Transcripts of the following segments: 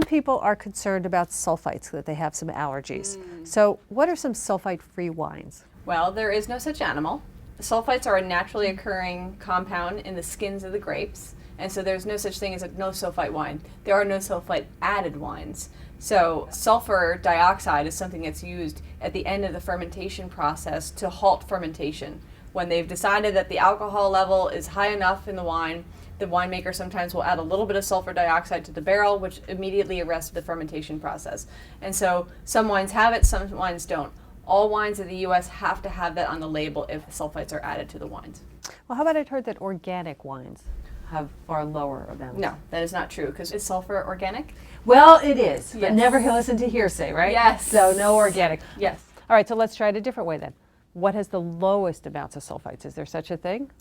some people are concerned about sulfites, that they have some allergies. So what are some sulfite-free wines? Well, there is no such animal. Sulfites are a naturally occurring compound in the skins of the grapes, and so there's no such thing as a no sulfite wine. There are no sulfite added wines. So sulfur dioxide is something that's used at the end of the fermentation process to halt fermentation. When they've decided that the alcohol level is high enough in the winemaker sometimes will add a little bit of sulfur dioxide to the barrel, which immediately arrests the fermentation process. And so some wines have it, some wines don't. All wines in the U.S. have to have that on the label if sulfites are added to the wines. Well, how about I'd heard that organic wines have far lower amounts? No, that is not true, because is sulfur organic? Well, it is, but Yes. never listen to hearsay, right? Yes. So no organic. Yes. All right, so let's try it a different way then. What has the lowest amounts of sulfites? Is there such a thing?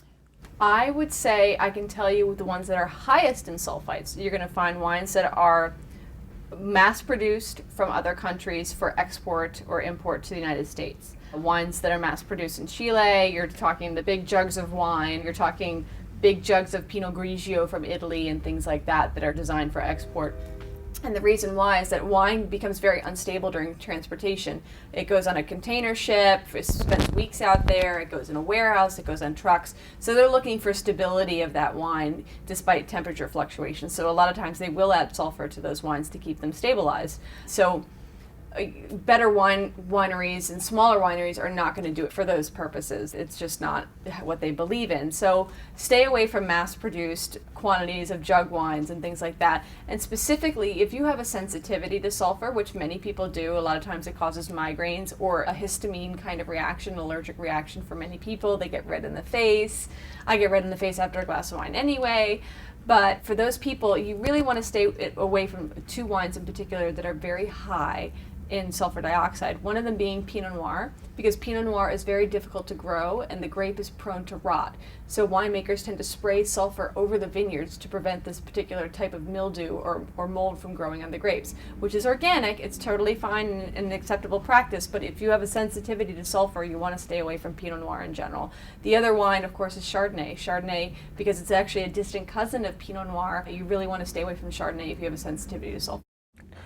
I would say I can tell you the ones that are highest in sulfites. You're going to find wines that are mass-produced from other countries for export or import to the United States. Wines that are mass-produced in Chile, you're talking the big jugs of wine, you're talking big jugs of Pinot Grigio from Italy and things like that that are designed for export. And the reason why is that wine becomes very unstable during transportation. It goes on a container ship, it spends weeks out there, it goes in a warehouse, it goes on trucks. So they're looking for stability of that wine despite temperature fluctuations. So a lot of times they will add sulfur to those wines to keep them stabilized. So better wineries and smaller wineries are not going to do it for those purposes. It's just not what they believe in. So stay away from mass-produced quantities of jug wines and things like that. And specifically, if you have a sensitivity to sulfur, which many people do, a lot of times it causes migraines or a histamine kind of reaction, allergic reaction for many people. They get red in the face. I get red in the face after a glass of wine anyway. But for those people, you really want to stay away from two wines in particular that are very high in sulfur dioxide, one of them being Pinot Noir, because Pinot Noir is very difficult to grow and the grape is prone to rot. So winemakers tend to spray sulfur over the vineyards to prevent this particular type of mildew or mold from growing on the grapes, which is organic. It's totally fine and an acceptable practice, but if you have a sensitivity to sulfur, you want to stay away from Pinot Noir in general. The other wine, of course, is Chardonnay. Chardonnay, because it's actually a distant cousin of Pinot Noir, you really want to stay away from Chardonnay if you have a sensitivity to sulfur.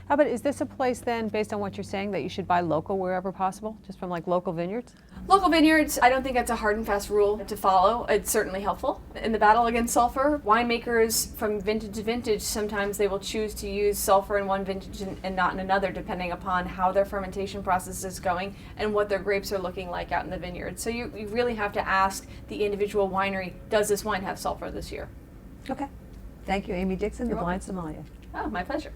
How about, is this a place then, based on what you're saying, that you should buy local wherever possible, just from like local vineyards? Local vineyards, I don't think that's a hard and fast rule to follow. It's certainly helpful. In the battle against sulfur, winemakers from vintage to vintage, sometimes they will choose to use sulfur in one vintage and not in another, depending upon how their fermentation process is going and what their grapes are looking like out in the vineyard. So you really have to ask the individual winery, does this wine have sulfur this year? Okay. Thank you, Amy Dixon, You're the Blind Sommelier. Oh, my pleasure.